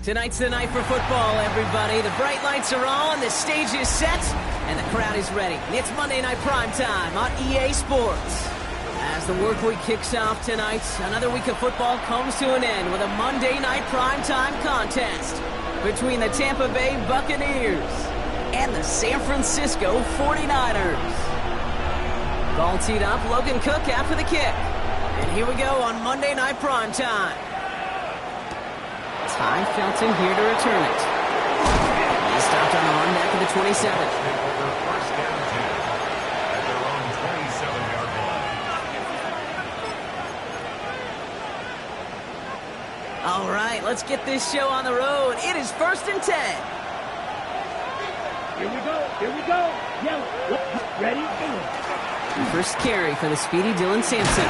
Tonight's the night for football, everybody. The bright lights are on, the stage is set, and the crowd is ready. It's Monday Night Primetime on EA Sports. As the work week kicks off tonight, another week of football comes to an end with a Monday Night Primetime contest between the Tampa Bay Buccaneers and the San Francisco 49ers. Ball teed up, Logan Cook after the kick. And here we go on Monday Night Primetime. Ty Felton here to return it. He stopped on the run back to the 27. All right, let's get this show on the road. It is 1st and 10. Here we go, Yellow, ready, go. First carry for the speedy Dylan Sampson.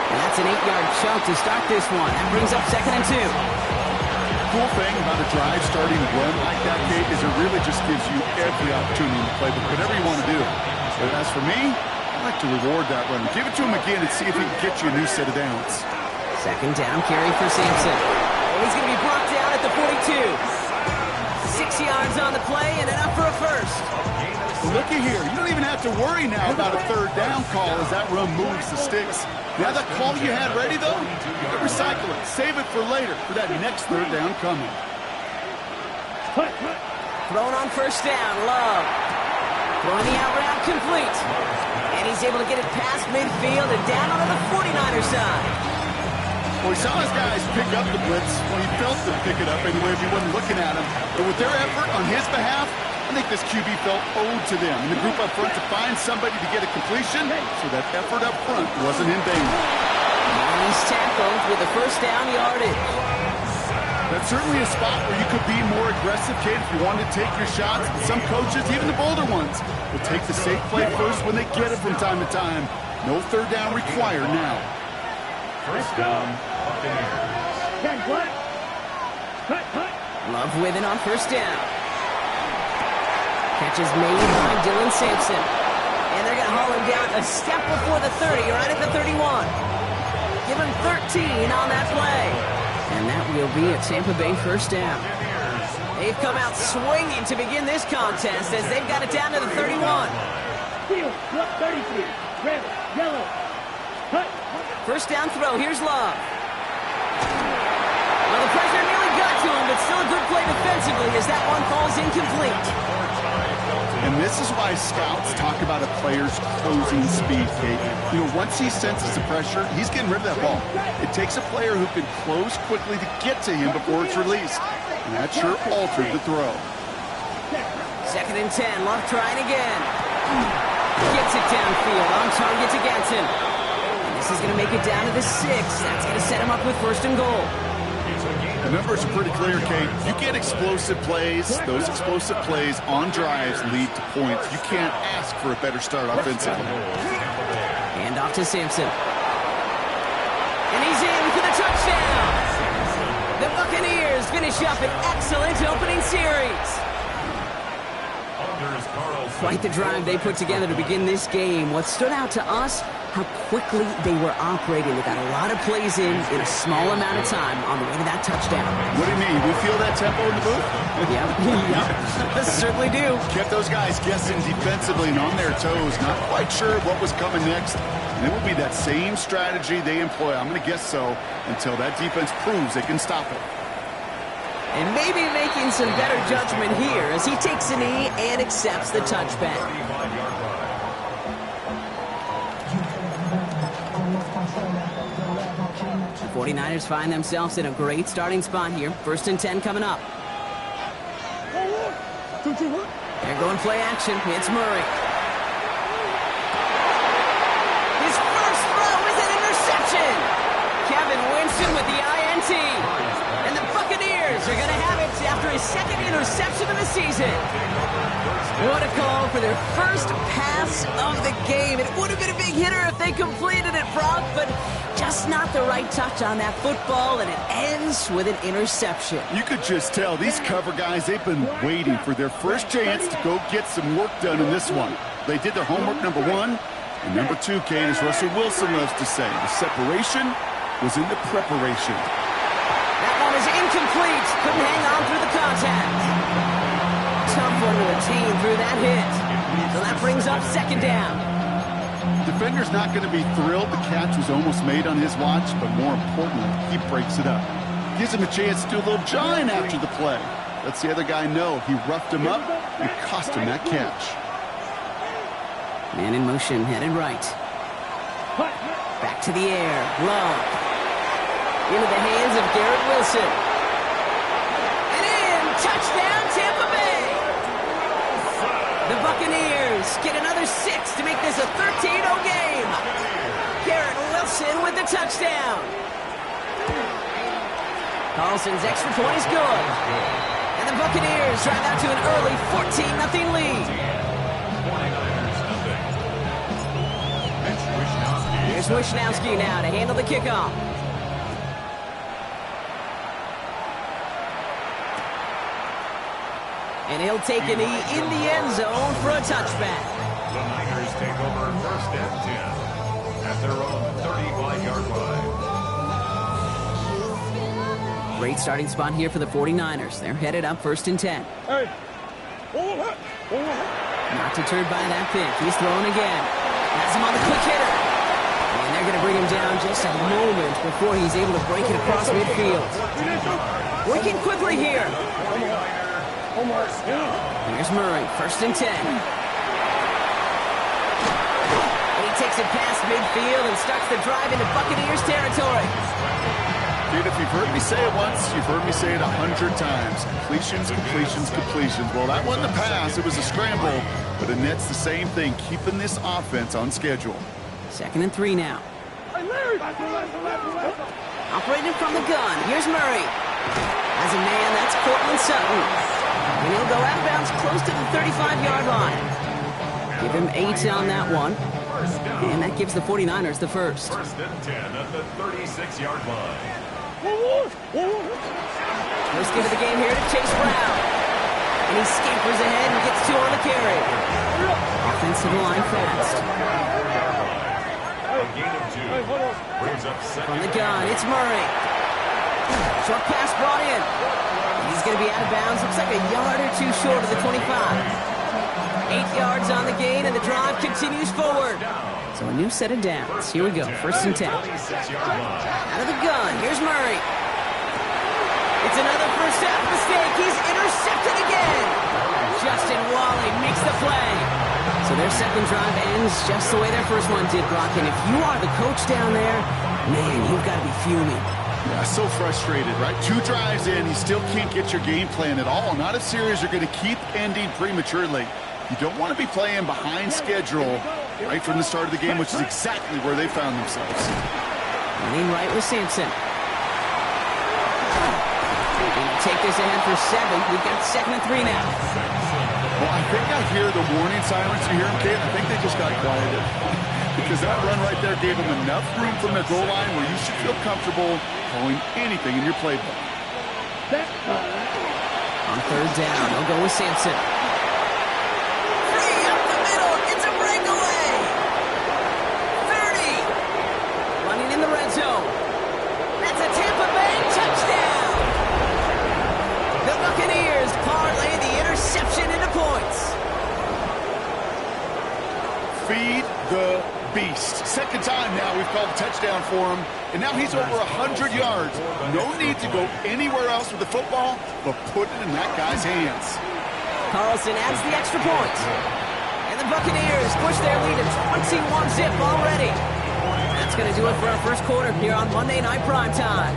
And that's an 8-yard chunk to start this one. That brings up 2nd and 2. Cool thing about a drive starting to run like that, Kate, is it really just gives you every opportunity to play whatever you want to do. But as for me, I like to reward that run. Give it to him again and see if he can get you a new set of downs. 2nd down carry for Sampson. And he's going to be brought down at the 42. 6 yards on the play and enough for a first. Well, looky here. You don't even have to worry now about a 3rd down call as that run moves the sticks. Now that call you had ready, though, you can recycle it. Save it for later for that next 3rd down coming. Thrown on 1st down, Love. Throwing the out route complete. And he's able to get it past midfield and down onto the 49er side. Well, he saw his guys pick up the blitz. Well, he felt them pick it up anyway if he wasn't looking at him. But with their effort on his behalf, I think this QB felt owed to them. And the group up front to find somebody to get a completion, so that effort up front wasn't in vain. Nice tackle with the 1st down yardage. That's certainly a spot where you could be more aggressive, kid, if you wanted to take your shots. But some coaches, even the bolder ones, will take the safe play first when they get it from time to time. No 3rd down required now. First down, Buccaneers. Love with it on 1st down. Catch is made by Dylan Sampson. And they're going to haul him down a step before the 30, right at the 31. Give him 13 on that play. And that will be a Tampa Bay 1st down. They've come out swinging to begin this contest as they've got it down to the 31. Field, 33, red, yellow, cut. 1st down throw, here's Love. Well, the pressure nearly got to him, but still a good play defensively as that one falls incomplete. And this is why scouts talk about a player's closing speed, Kate. You know, once he senses the pressure, he's getting rid of that ball. It takes a player who can close quickly to get to him before it's released. And that sure altered the throw. 2nd and 10, Love trying again. Gets it downfield, on target to Gatson. And this is going to make it down to the 6. That's going to set him up with 1st and goal. The numbers are pretty clear, Kate. You get explosive plays. Those explosive plays on drives lead to points. You can't ask for a better start offensively. Hand off to Sampson. And he's in for the touchdown. The Buccaneers finish up an excellent opening series. Quite the drive they put together to begin this game. What stood out to us, how quickly they were operating. They got a lot of plays in a small amount of time on the way to that touchdown. What do you mean? We feel that tempo in the booth? Yeah, certainly do. Kept those guys guessing defensively and on their toes, not quite sure what was coming next. And it will be that same strategy they employ, I'm going to guess so, until that defense proves they can stop it. And maybe making some better judgment here as he takes a knee and accepts the touchback. The 49ers find themselves in a great starting spot here. 1st and 10 coming up. They're going play action. It's Murray. His first throw is an interception. Kevin Winston with the INT. And the Buccaneers are going to have it after his 2nd interception of the season. What a call for their first pass of the game. It would have been a big hitter if they completed it, Brock, but just not the right touch on that football, and it ends with an interception. You could just tell these cover guys, they've been waiting for their first chance to go get some work done in this one. They did their homework, number 1. And number 2, Kane, as Russell Wilson loves to say, the separation was in the preparation. That one is incomplete. incomplete. Couldn't hang on through the contact. Tough one to retain through that hit. So that brings up second down. Defender's not going to be thrilled the catch was almost made on his watch, but more importantly, he breaks it up. Gives him a chance to do a little jawing after the play. Lets the other guy know he roughed him up and cost him that catch. Man in motion, headed right. Back to the air, low. Into the hands of Garrett Wilson. And in, touchdown Tampa Bay! The Buccaneers get another 6 to make this a 13-0 game. Garrett Wilson with the touchdown. Carlson's extra point is good. And the Buccaneers drive out to an early 14-0 lead. Here's Wishnowski now to handle the kickoff. And he'll take a knee in the end zone for a touchback. The Niners take over first and 10 at their own 35-yard line. Great starting spot here for the 49ers. They're headed up first and 10. Not deterred by that pick. He's throwing again. Has him on the quick hitter. And they're going to bring him down just a moment before he's able to break it across midfield. Working quickly here. Here's Murray, first and 10. And he takes it past midfield and starts the drive into Buccaneers territory. Dude, if you've heard me say it once, you've heard me say it 100 times. Completions, completions, completions. Well, that wasn't a pass. It was a scramble. But Annette's the same thing, keeping this offense on schedule. Second and 3 now. Operating from the gun. Here's Murray. As a man, that's Cortland Sutton. And he'll go out of bounds close to the 35-yard line. Give him 8 on that one. And that gives the 49ers the first. First and 10 at the 36-yard line. First into the game here to Chase Brown. And he scampers ahead and gets 2 on the carry. Offensive line fast. A gain of 2. Brings up second. From the gun, it's Murray. Short pass brought in. He's going to be out of bounds. Looks like a yard or 2 short of the 25. 8 yards on the gain, and the drive continues forward. So a new set of downs. Here we go, first and 10. Out of the gun, here's Murray. It's another first half mistake. He's intercepted again. Justin Wally makes the play. So their second drive ends just the way their first one did, Brock. And if you are the coach down there, man, you've got to be fuming. Yeah, so frustrated, right? 2 drives in, you still can't get your game plan at all. Not a series you're going to keep ending prematurely. You don't want to be playing behind schedule right from the start of the game, which is exactly where they found themselves. Running right with Sampson. Take this ahead for 7. We've got second and 3 now. Well, I think I hear the warning sirens. You hear them, Kate? I think they just got quieted. Because that run right there gave them enough room from the goal line where you should feel comfortable calling anything in your playbook. On third down, they'll go with Sampson. Free up the middle. It's a breakaway. 30. Running in the red zone. That's a Tampa Bay touchdown. The Buccaneers parlay the interception into points. Feed the beast. Second time now we've called a touchdown for him, and now he's over 100 yards. No need to go anywhere else with the football, but put it in that guy's hands. Carlson adds the extra point. And the Buccaneers push their lead to 21-zip already. That's going to do it for our first quarter here on Monday Night Primetime.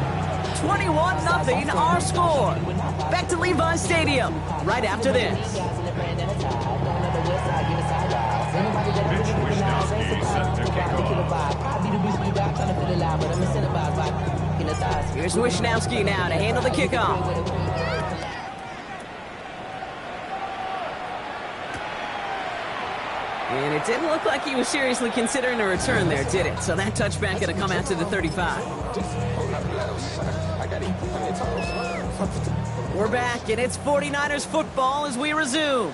21-0 our score. Back to Levi's Stadium right after this. Mitch Wishnowski set to kick off. Here's Wishnowski now to handle the kickoff. And it didn't look like he was seriously considering a return there, did it? So that touchback going to come out to the 35. We're back, and it's 49ers football as we resume.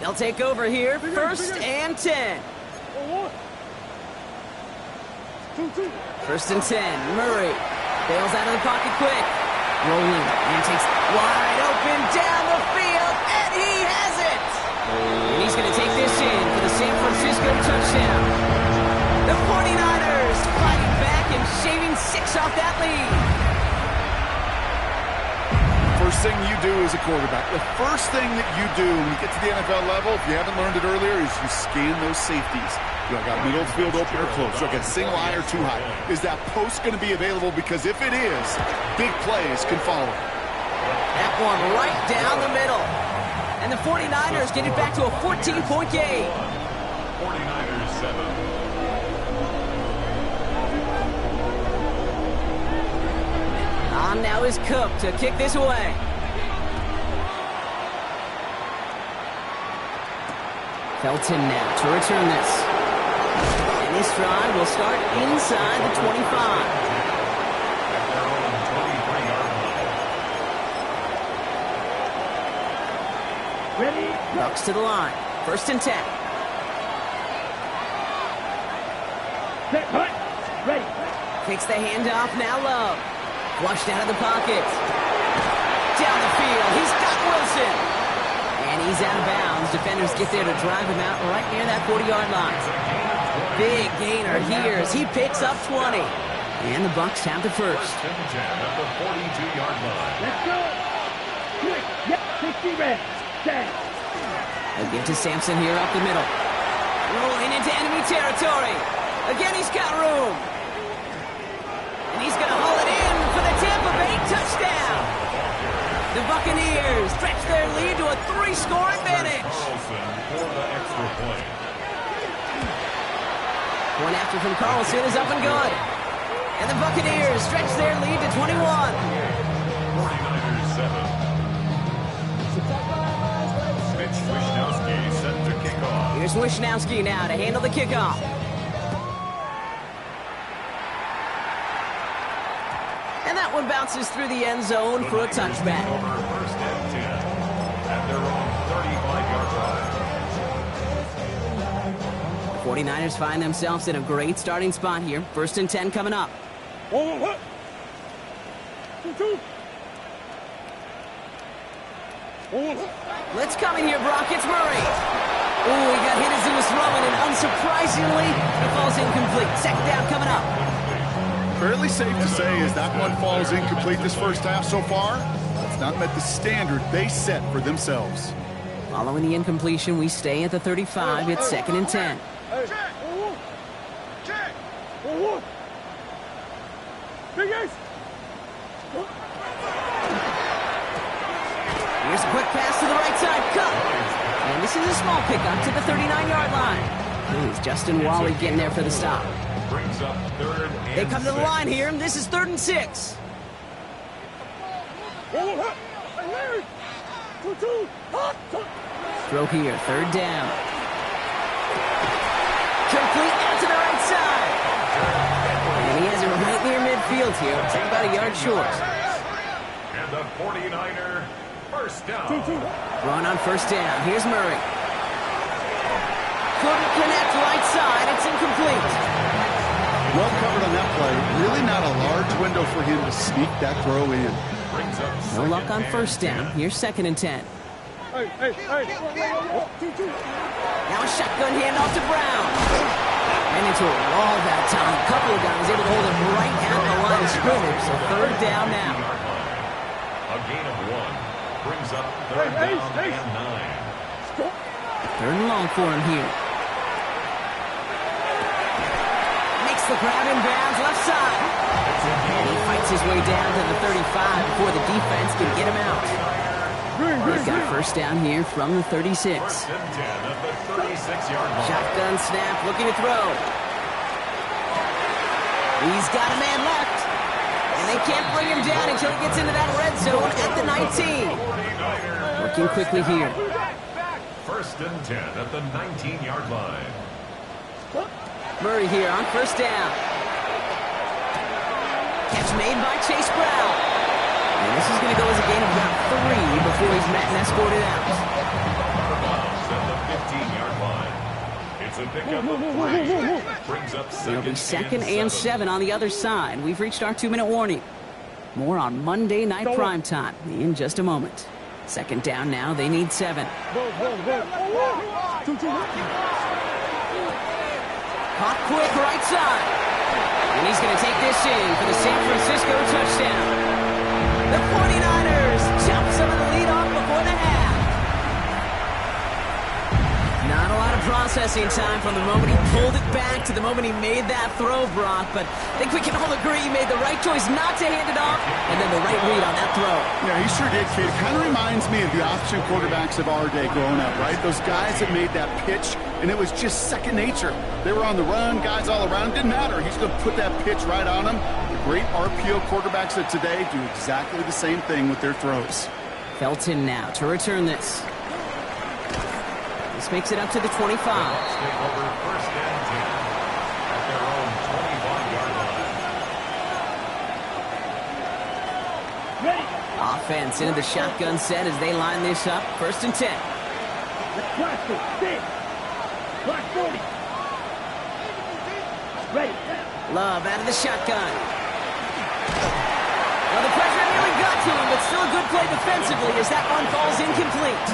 They'll take over here, first and 10. First and 10, Murray bails out of the pocket quick. Rolling, and takes wide open down the field, and he has it! And he's going to take this in for the San Francisco touchdown. The 49ers fighting back and shaving 6 off that lead. First thing you do as a quarterback, the first thing that you do when you get to the NFL level, if you haven't learned it earlier, is you scan those safeties. Do I got middle of the field open or close? Do I got single high or too high? Is that post going to be available? Because if it is, big plays can follow. That one right down the middle. And the 49ers get it back to a 14-point game. 49ers 7. On now is Cook to kick this away. Felton now to return this. And this drive will start inside the 25. At their own 23-yard line. Ready? Bucks to the line. 1st and 10. Set, hut. Ready. Takes the handoff, now Love. Flushed out of the pocket. Down the field, he's got Wilson. And he's out of bounds. Defenders get there to drive him out right near that 40-yard line. Big gainer here as he picks up 20. And the Bucks have the first. 1st and 10 at the 42-yard line. Let's go. Quick. Yep. 60 ready. Set. They'll give to Sampson here up the middle. Rolling into enemy territory. Again, he's got room. And he's going to haul it in for the Tampa Bay touchdown. The Buccaneers stretch their lead to a 3-score advantage. Carlson for the extra point. One after from Carlson is up and good. And the Buccaneers stretch their lead to 21. 49ers 7. Mitch Wishnowsky set to kick off. Here's Wishnowsky now to handle the kickoff. And that one bounces through the end zone for a touchback. Over 1st and 10 at their own 35-yard line. The 49ers find themselves in a great starting spot here. 1st and 10 coming up. Let's come in here, Brock. It's Murray. Oh, he got hit as he was throwing, and unsurprisingly, it falls incomplete. 2nd down coming up. Fairly safe to say as that one falls incomplete this first half so far, it's not met the standard they set for themselves. Following the incompletion, we stay at the 35. It's 2nd and 10. Here's a quick pass to the right side. Cut. And this is a small pickup to the 39-yard line. It's Justin Wally getting there for the stop. Brings up 3rd and They come to the 6. line here. This is 3rd and 6. Throw here, 3rd down. Complete out to the right side. And he has it right near midfield here. It's about a yard short. And the 49er 1st down. Run on 1st down. Here's Murray. Couldn't connect right side. It's incomplete. Well covered on that play. Really not a large window for him to sneak that throw in. Brings up No 2nd luck on and 1st down. 10. Here's 2nd and 10. Hey. Now a shotgun handoff to Brown. And into a wall that time. A couple of guys able to hold him right at the line of scrimmage. So 3rd down now. A gain of 1. Brings up 3rd down and 9. 3rd and long for him here. Makes the grab in bounds left side. And he fights his way down to the 35 before the defense can get him out. They've got 1st down here from the 36. 1st and 10 at the 36-yard line. Shotgun snap, looking to throw. He's got a man left. And they can't bring him down until he gets into that red zone at the 19. 49ers Working quickly here. 1st and 10 at the 19-yard line. Murray here on 1st down. Catch made by Chase Brown. And this is going to go as a gain of about 3 before he's met and escorted out. At the 15-yard line. It's a pickup of 3. Brings up 2nd It'll be 2nd and 7 on the other side. We've reached our 2-minute warning. More on Monday Night Primetime in just a moment. Second down now, they need 7. Hot quick right side. And he's going to take this in for the San Francisco touchdown. The 49ers chop some of the lead off before the half. Not a lot of processing time from the moment he pulled it back to the moment he made that throw, Brock. But I think we can all agree he made the right choice not to hand it off, and then the right read on that throw. Yeah, he sure did, kid. It kind of reminds me of the option quarterbacks of our day growing up, right? Those guys that made that pitch, and it was just second nature. They were on the run, guys all around. Didn't matter. He's going to put that pitch right on them. The great RPO quarterbacks of today do exactly the same thing with their throws. Felton now to return this. This makes it up to the 25. Take over first and 10 at their own 25-yard line. Ready. Offense into the shotgun set as they line this up. First and 10. Clock 6. Clock 40. Ready. Love out of the shotgun. Well, the pressure nearly got to him, but still a good play defensively as that one falls incomplete.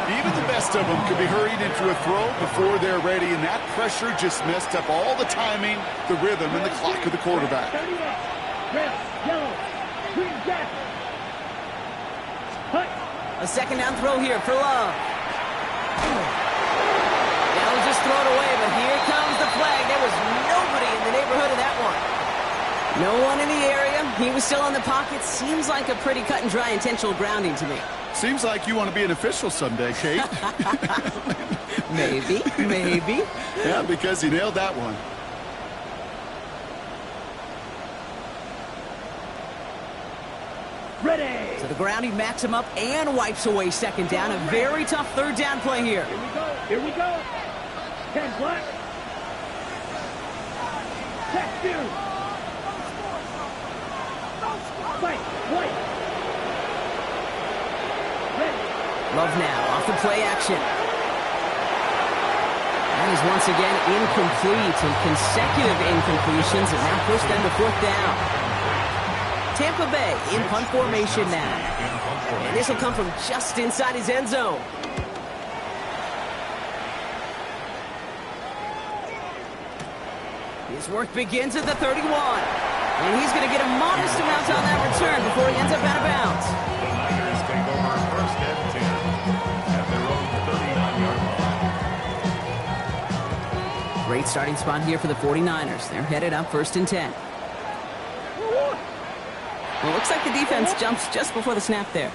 Even the best of them could be hurried into a throw before they're ready, and that pressure just messed up all the timing, the rhythm, and the clock of the quarterback. Red, yellow, green, gas. Hut. A second down throw here for Love. Yeah, he'll just throw it away, but here comes the flag. There was nobody in the neighborhood of that one. No one in the area. He was still in the pocket. Seems like a pretty cut and dry intentional grounding to me. Seems like you want to be an official someday, Kate. Maybe. Yeah, because he nailed that one. Ready. So the grounding backs him up and wipes away second down. A very tough third down play here. Here we go. 10 black. Check two. White. Love now off the play action. That is once again incomplete, and consecutive incompletions have now pushed them to fourth down. Tampa Bay in punt formation now. And this will come from just inside his end zone. His work begins at the 31. And he's going to get a modest amount on that return before he ends up out of bounds. The Niners take over first and 10 at their own 39-yard line. Great starting spot here for the 49ers. They're headed up first and 10. Well, looks like the defense jumps just before the snap there.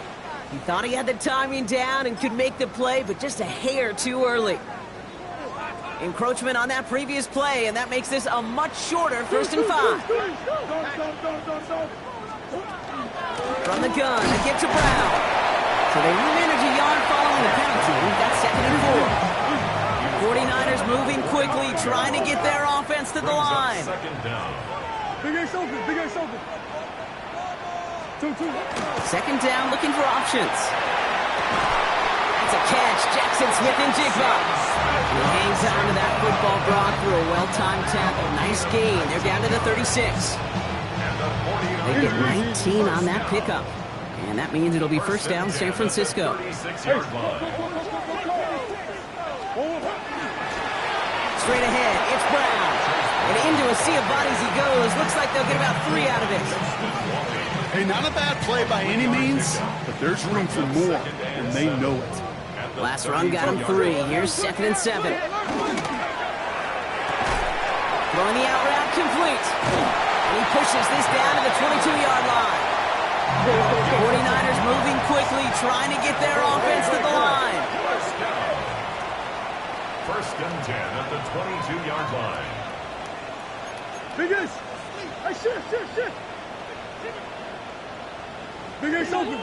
He thought he had the timing down and could make the play, but just a hair too early. Encroachment on that previous play, and that makes this a much shorter first and 5. From the gun, a give to Brown. So they remanage a yard following the penalty. We've got second and 4. 49ers moving quickly, trying to get their offense to the line. Second down. Big Ace open. Second down, looking for options. That's a catch. Jackson Smith and Jigba. He hangs on to that football, Brock, through a well-timed tackle. Nice gain. They're down to the 36. They get 19 on that pickup. And that means it'll be first down, San Francisco. 36-yard line. Straight ahead, it's Brown. And into a sea of bodies he goes. Looks like they'll get about 3 out of it. Hey, not a bad play by any means, but there's room for more, and they know it. Last run got him 3. Here's second and 7. Throwing the out route complete. And he pushes this down to the 22-yard line. 49ers moving quickly, trying to get their offense to the line. First and 10 at the 22-yard line. Big Ace. Hey, shift. Big Ace open.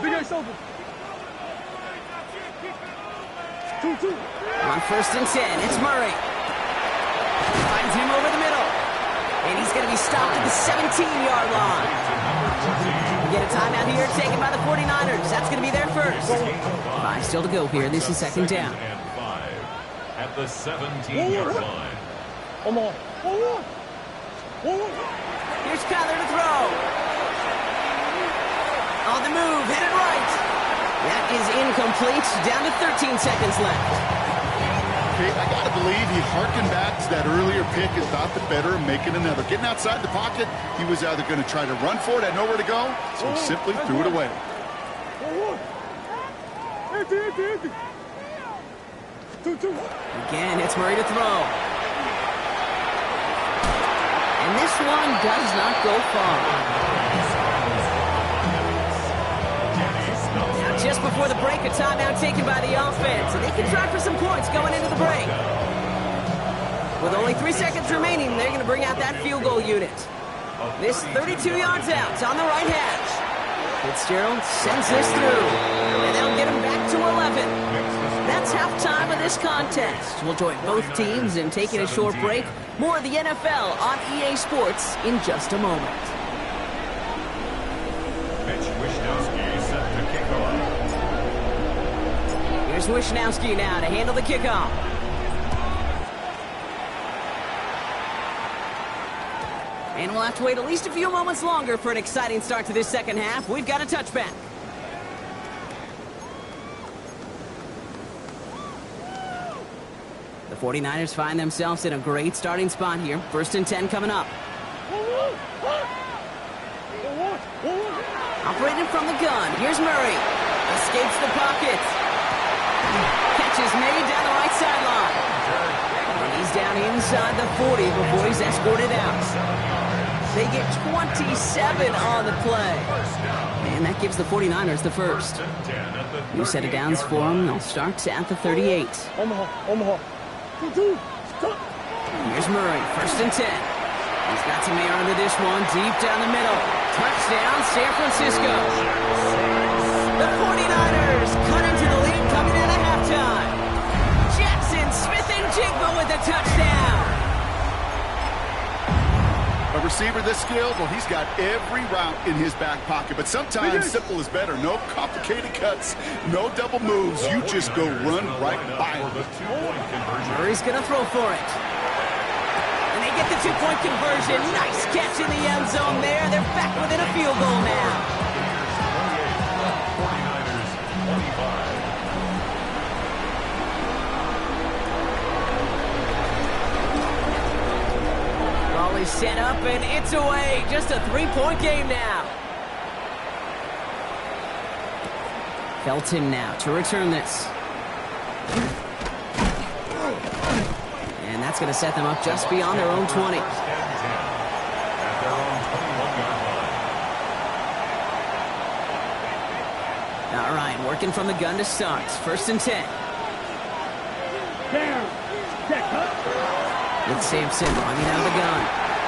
2. On first and 10, it's Murray. Finds him over the middle. And he's going to be stopped at the 17-yard line. We get a timeout here taken by the 49ers. That's going to be their first. 5 still to go here. This is second down. And 5 at the 17-yard line. Come on. Here's Kyler to throw. On the move, headed right. That is incomplete. Down to 13 seconds left. Okay, I got to believe he harkened back to that earlier pick and thought the better of making another. Getting outside the pocket, he was either going to try to run for it, had nowhere to go, so he simply threw it away. Again, it's Murray to throw. And this one does not go far. Now, just before the break, a timeout taken by the offense, and they can try for some points going into the break. With only 3 seconds remaining, they're going to bring out that field goal unit. This 32 yards out on the right hash. Fitzgerald sends this through, and they'll get him back to 11. That's halftime of this contest. We'll join both teams in taking a short break. More of the NFL on EA Sports in just a moment. Mitch Wishnowsky set to kick off. Here's Wishnowsky now to handle the kickoff. And we'll have to wait at least a few moments longer for an exciting start to this second half. We've got a touchback. The 49ers find themselves in a great starting spot here. 1st and 10 coming up. Operating from the gun. Here's Murray. Escapes the pocket. Catch is made down the right sideline. And he's down inside the 40 before he's escorted out. They get 27 on the play. And that gives the 49ers the first. New set of downs for them. They'll start at the 38. Here's Murray, 1st and 10. He's got some air under this one, deep down the middle. Touchdown, San Francisco. The 49ers cut into the lead coming out of halftime. Jackson Smith-Njigba with the touchdown. A receiver this skilled, well, he's got every route in his back pocket. But sometimes simple is better. No complicated cuts, no double moves. You just go run right by him. Murray's going to throw for it. And they get the 2-point conversion. Nice catch in the end zone there. They're back within a field goal now. 49ers 25. Ball is set up and it's away. Just a 3-point game now. Felton now to return this. And that's going to set them up just beyond their own 20. All right, working from the gun to start. 1st and 10. With Sampson running out of the gun.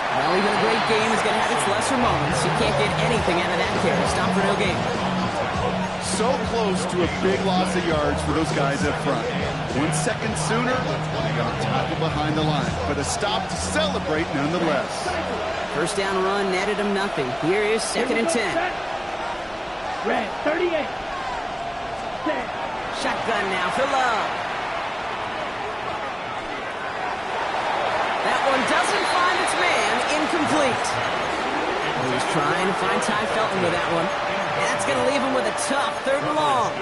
Well, even a great game is going to have its lesser moments. You can't get anything out of that carry. Stop for no gain. So close to a big loss of yards for those guys up front. 1 second sooner, they got tackled behind the line. But a stop to celebrate nonetheless. 1st down run netted him nothing. Here is 2nd and 10. Red, 38. Shotgun now for Love. That one doesn't find its man. Incomplete. He was trying to find Ty Felton with that one. And that's going to leave him with a tough 3rd and long.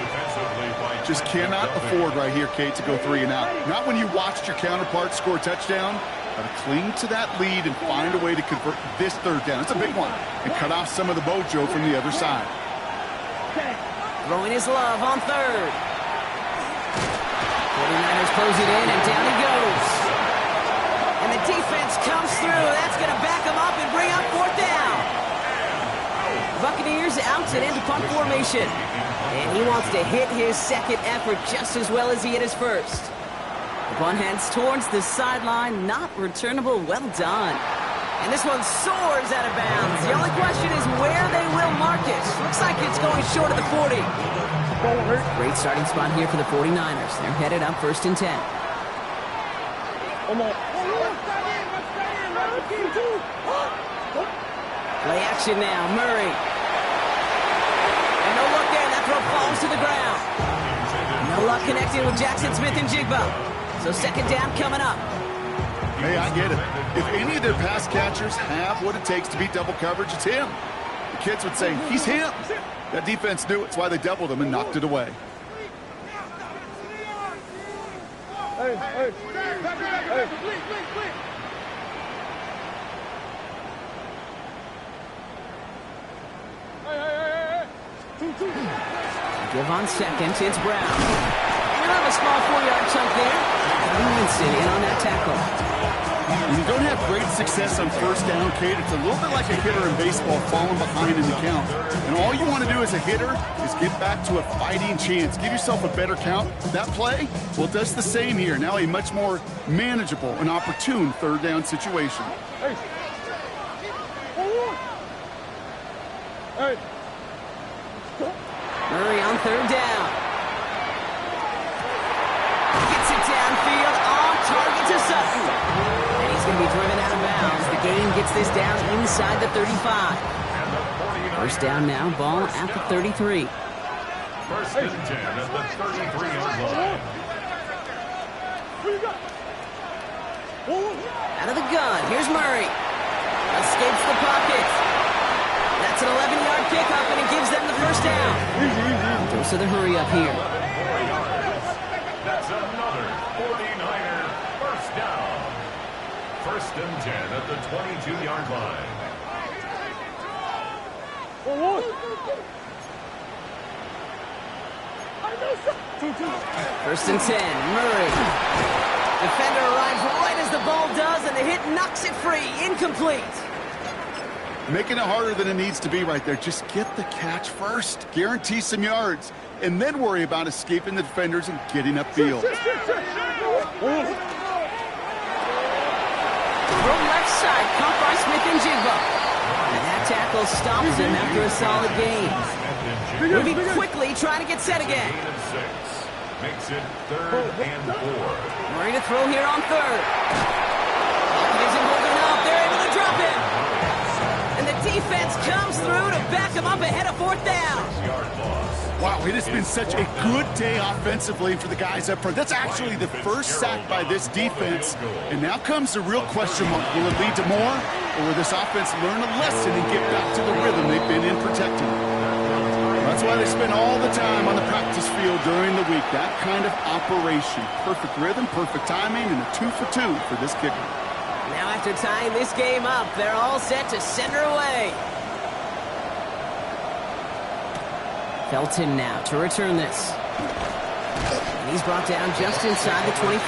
Just cannot afford right here, Kate, to go 3 and out. Not when you watched your counterpart score a touchdown. Got to cling to that lead and find a way to convert this 3rd down. It's a big one. And cut off some of the mojo from the other side. Throwing his Love on 3rd. 49ers close it in, and down he goes. And the defense comes through. That's going to back him up and bring up 4th down. Buccaneers out and into punt formation. And he wants to hit his 2nd effort just as well as he hit his 1st. The punt heads towards the sideline. Not returnable. Well done. And this one soars out of bounds. The only question is where they will mark it. Looks like it's going short of the 40. Great starting spot here for the 49ers. They're headed up 1st and 10. Play action now. Murray. And no look there. That throw falls to the ground. No luck connecting with Jackson Smith-Njigba. So 2nd down coming up. Hey, I get it. If any of their pass catchers have what it takes to beat double coverage, it's him. kids would say, he's him. That defense knew it's why they doubled him and knocked it away. Give on second, it's Brown. We'll have a small 4-yard chunk there. Winston in on that tackle. When you don't have great success on first down, Kate, it's a little bit like a hitter in baseball falling behind in the count. And all you want to do as a hitter is get back to a fighting chance. Give yourself a better count. That play, well, it does the same here. Now a much more manageable and opportune third down situation. Murray on third down. Gets it downfield, on target to Sutton. And he's going to be driven out of bounds. The gain gets this down inside the 35. First down now, ball at the 33. First and 10 at the 33-yard line. Out of the gun, here's Murray. Escapes the pocket. That's an 11-yard pickup, and it gives them the first down. Goes to the hurry up here. That's another 49er first down. First and 10 at the 22-yard line. First and 10, Murray. Defender arrives right as the ball does, and the hit knocks it free. Incomplete. Making it harder than it needs to be right there. Just get the catch first. Guarantee some yards. And then worry about escaping the defenders and getting upfield. From left side, caught by Smith-Njigba. And that tackle stops him after a solid gain. Moving quickly, trying to get set again. Gain of 6. Makes it 3rd and 4. Murray to throw here on third. Pocket isn't holding up. They're able to drop him. And the defense comes through to back him up ahead of fourth down. Wow, it has been such a good day offensively for the guys up front. That's actually the first sack by this defense. And now comes the real question mark. Will it lead to more? Or will this offense learn a lesson and get back to the rhythm they've been in protecting? That's why they spend all the time on the practice field during the week. That kind of operation. Perfect rhythm, perfect timing, and a 2 for 2 for this kicker. Now after tying this game up, they're all set to send her away. Felton now to return this. And he's brought down just inside the 25.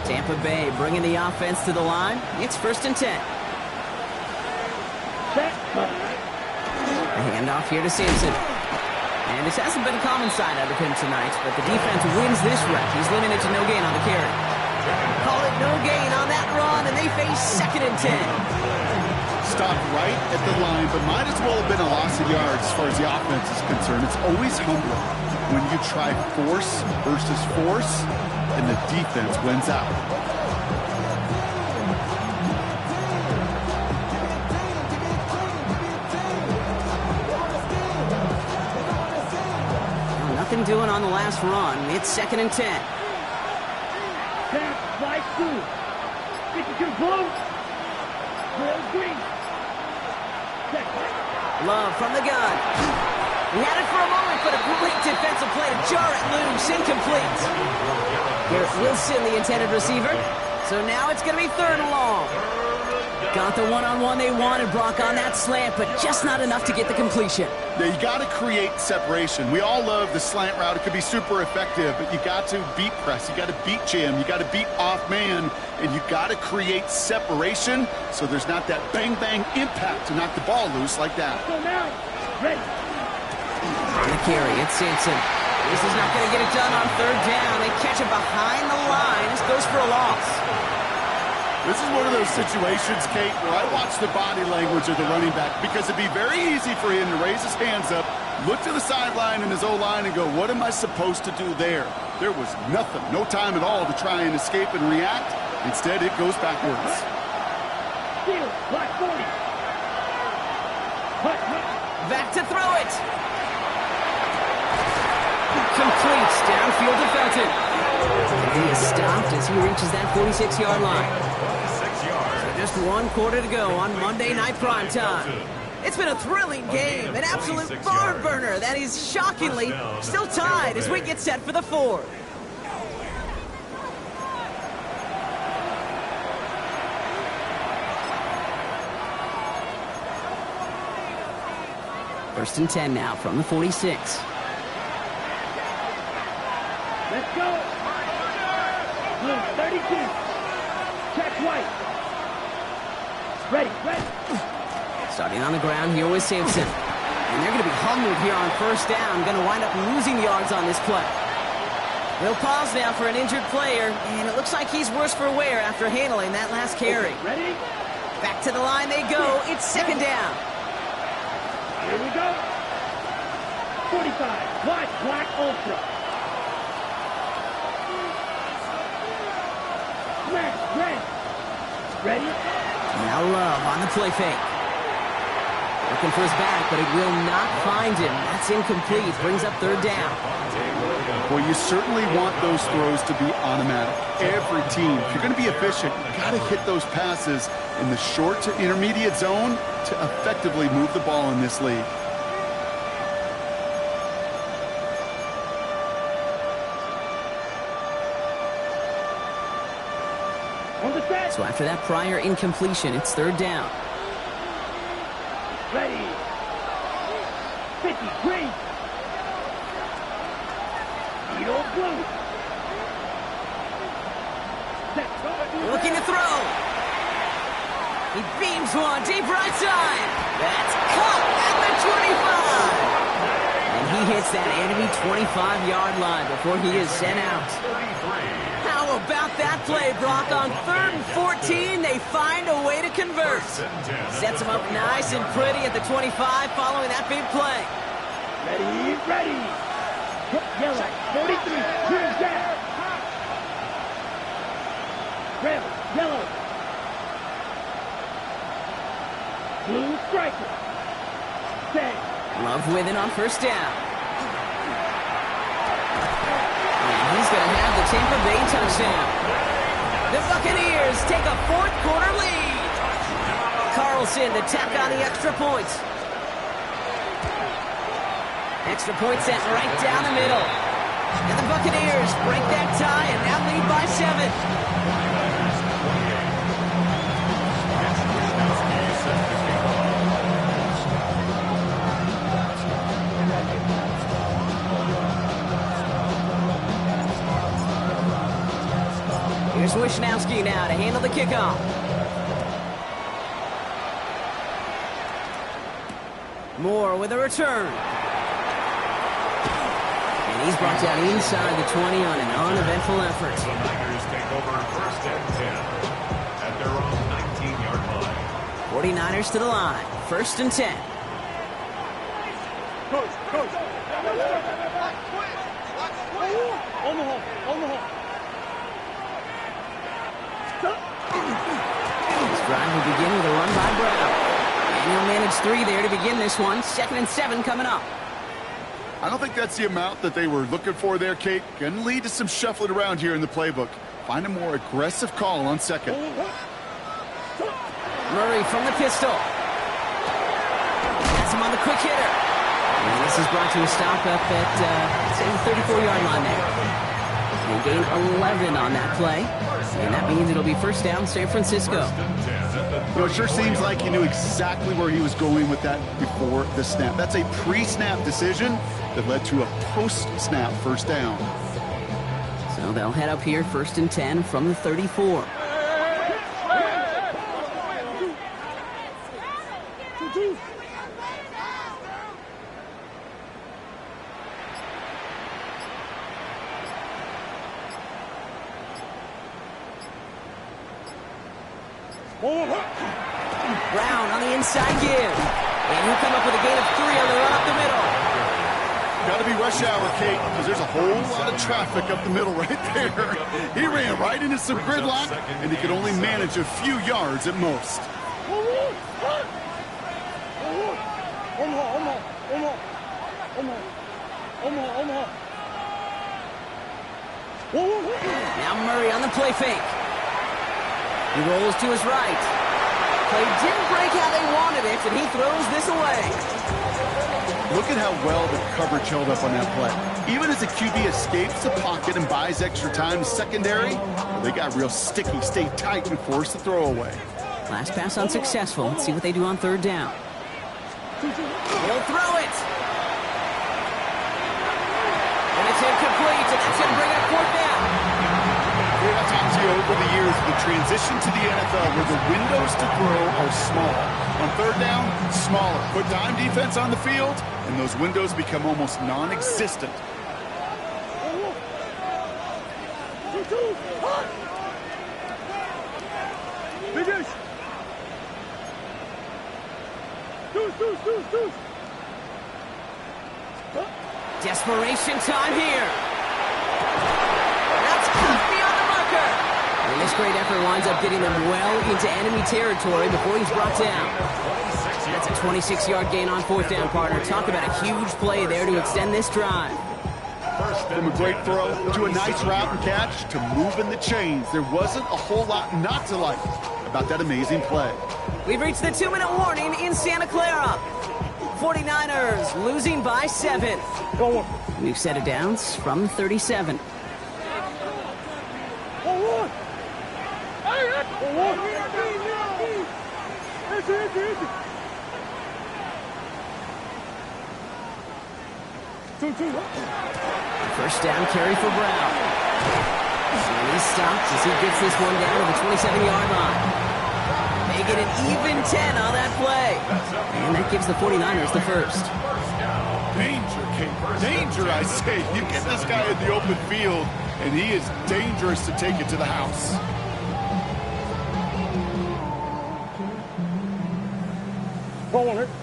Tampa Bay bringing the offense to the line. It's first and 10. A handoff here to Sampson. And this hasn't been a common side out of him tonight, but the defense wins this rep. He's limited to no gain on the carry. Call it no gain on that run, and they face second and 10. Stopped right at the line, but might as well have been a loss of yards as far as the offense is concerned. It's always humbling when you try force versus force, and the defense wins out. Nothing doing on the last run. It's second and 10. Right through. Think you can blow? Green. Love from the gun. He had it for a moment, but a great defensive play to jar it loose. Incomplete. Garrett Wilson, the intended receiver. So now it's going to be third and long. Got the one-on-one they wanted, Brock, on that slant, but just not enough to get the completion. Yeah, you got to create separation. We all love the slant route. It could be super effective, but you got to beat press. You got to beat jam. You got to beat off man, and you got to create separation so there's not that bang-bang impact to knock the ball loose like that. So now, ready. On the carry, it's Sampson. This is not going to get it done on third down. They catch it behind the line. This goes for a loss. This is one of those situations, Kate, where I watch the body language of the running back because it'd be very easy for him to raise his hands up, look to the sideline in his O-line and go, what am I supposed to do there? There was nothing, no time at all to try and escape and react. Instead, it goes backwards. Field, black 40. Back to throw it. Completes downfield to Felton. He is stopped as he reaches that 46-yard line. 46 yards. So just 1 quarter to go on Monday Night Primetime. It's been a thrilling game, an absolute barn burner that is shockingly still tied as we get set for the 4th. First and 10 now from the 46. Let's go. Blue 32. Check white. Ready. Starting on the ground here with Simpson. And they're going to be humbled here on first down. Going to wind up losing yards on this play. They'll pause now for an injured player, and it looks like he's worse for wear after handling that last carry. Okay, ready? Back to the line they go. It's second down. Here we go. 45. Watch Black Ultra. Smash. Red. Ready? Now Love on the play fake. Looking for his back, but it will not find him. That's incomplete. Brings up third down. Well, you certainly want those throws to be automatic. Every team, if you're going to be efficient, you got to hit those passes in the short to intermediate zone to effectively move the ball in this league. On the set. So after that prior incompletion, it's third down. Ready. 50. Green. Needle blue. Set. Looking to throw. He beams one deep right side. That's caught at the 25. And he hits that enemy 25-yard line before he is sent out. How about that play, Brock? On 3rd and 14, they find a way to convert. Sets him up nice and pretty at the 25 following that big play. Ready. Yellow. 43. Green gas. Red. Yellow. Blue striker. Set. Love with it on first down. And he's going to have the Tampa Bay touchdown. The Buccaneers take a 4th quarter lead. Carlson to tack on the extra point. Extra point set right down the middle. And the Buccaneers break that tie and now lead by 7. Here's Wishnowski now to handle the kickoff. Moore with a return. And he's brought down inside the 20 on an uneventful effort. The Niners take over first and 10 at their own 19-yard line. 49ers to the line. First and 10. Coach. On the hole. This drive will begin with a run by Brown. And he'll manage 3 there to begin this one. 2nd and 7 coming up. I don't think that's the amount that they were looking for there, Kate. Going to lead to some shuffling around here in the playbook. Find a more aggressive call on 2nd. Murray from the pistol. That's him on the quick hitter. And this is brought to a stop up at, say, the 34-yard line there. They gain 11 on that play. And that means it'll be first down, San Francisco. It sure seems like he knew exactly where he was going with that before the snap. That's a pre-snap decision that led to a post-snap first down. So they'll head up here, first and 10 from the 34. Brown on the inside give. And he'll come up with a gain of 3 on the run up the middle. Got to be rush hour, Kate, because there's a whole lot of traffic up the middle right there. He ran right into some gridlock, and he could only manage a few yards at most. Now hurry on the play fake. He rolls to his right. Play didn't break how they wanted it, and he throws this away. Look at how well the coverage held up on that play. Even as the QB escapes the pocket and buys extra time secondary, well, they got real sticky, stayed tight, and forced the throwaway. Last pass unsuccessful. Let's see what they do on third down. He'll throw it. And it's incomplete, and that's going to bring up fourth down. I've talked to you over the years, the transition to the NFL where the windows to throw are small. On third down, smaller. Put dime defense on the field, and those windows become almost non-existent. Desperation time here. That's cut beyond the marker. And this great effort winds up getting them well into enemy territory before he's brought down. That's a 26-yard gain on fourth down, partner. Talk about a huge play there to extend this drive. From a great throw to a nice route and catch to moving the chains, there wasn't a whole lot not to like about that amazing play. We've reached the 2-minute warning in Santa Clara. 49ers losing by 7. We've set it down from 37. First down carry for Brown. And he stops as he gets this one down to the 27-yard line. They get an even 10 on that play. And that gives the 49ers the first. Danger, Kate. Danger, I say. You get this guy in the open field, and he is dangerous to take it to the house.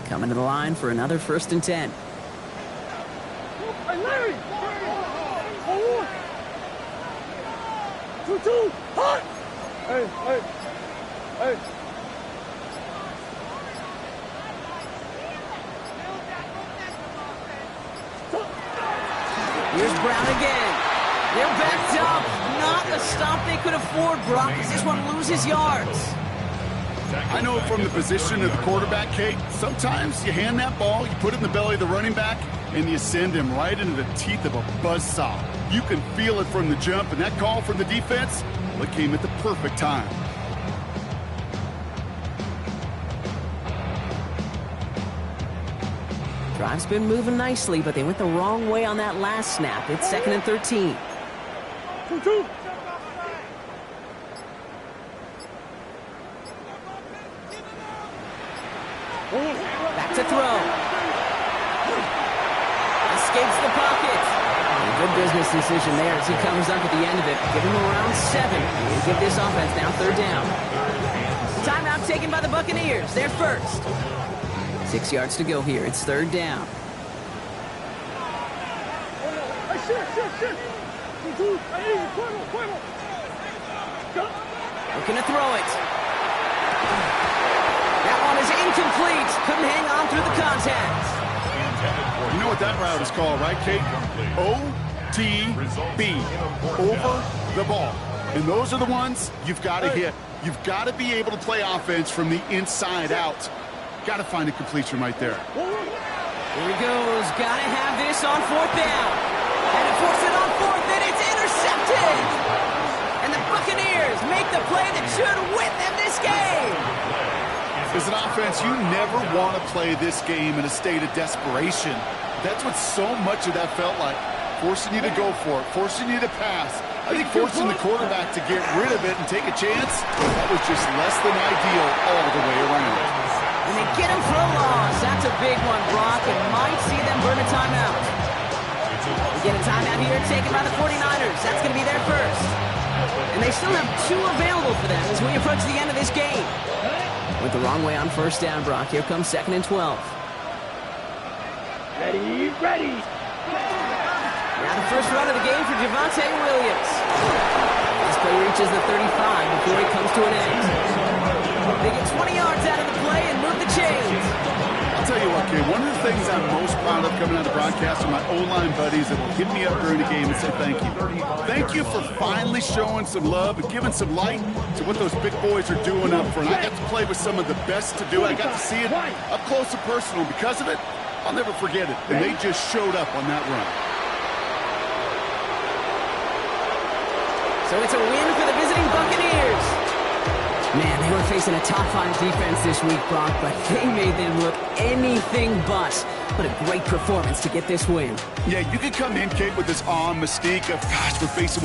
Coming to the line for another 1st and 10. Hey, Larry! Forward! 2-2! Hot! Hey! Here's Brown again. They're backed up. Not a stop they could afford, Brock, as this one loses yards. I know from the position of the quarterback, Kate, sometimes you hand that ball, you put it in the belly of the running back, and you send him right into the teeth of a buzzsaw. You can feel it from the jump, and that call from the defense, well, it came at the perfect time. Drive's been moving nicely, but they went the wrong way on that last snap. It's 2nd and 13. 2-2! Back to throw. Escapes the pocket. And a good business decision there as he comes up at the end of it. Give him around 7. And give this offense now third down. Timeout taken by the Buccaneers. They're first. 6 yards to go here. It's third down. Looking to throw it. That one is incomplete. Couldn't hang on through the contact. You know what that route is called, right, Kate? OTB. Over the ball. And those are the ones you've got to hit. You've got to be able to play offense from the inside out. Got to find a completion right there. Here he goes. Got to have this on fourth down. And it forces it on fourth, and it's intercepted. And the Buccaneers make the play that should win them this game. As an offense, you never want to play this game in a state of desperation. That's what so much of that felt like. Forcing you to go for it, forcing you to pass. I think forcing the quarterback to get rid of it and take a chance, that was just less than ideal all the way around. And they get him for a loss. That's a big one, Brock. It might see them burn a timeout. We get a timeout here taken by the 49ers. That's going to be their first. And they still have 2 available for them as we approach the end of this game. Went the wrong way on first down, Brock. Here comes 2nd and 12. Ready! Now the first run of the game for Javonte Williams. This play reaches the 35 before it comes to an end. They get 20 yards out of the play and move the chains. I'll tell you what, kid, one of the things I'm most proud of coming out of the broadcast are my O-line buddies that will hit me up during the game and say thank you. Thank you for finally showing some love and giving some light to what those big boys are doing up front. I got to play with some of the best to do it. I got to see it up close and personal. Because of it, I'll never forget it. And they just showed up on that run. So it's a win for the visiting Buccaneers. Man, they were facing a top-5 defense this week, Brock, but they made them look anything but. What a great performance to get this win. Yeah, you could come in, Kate, with this awe and mystique of, gosh, we're facing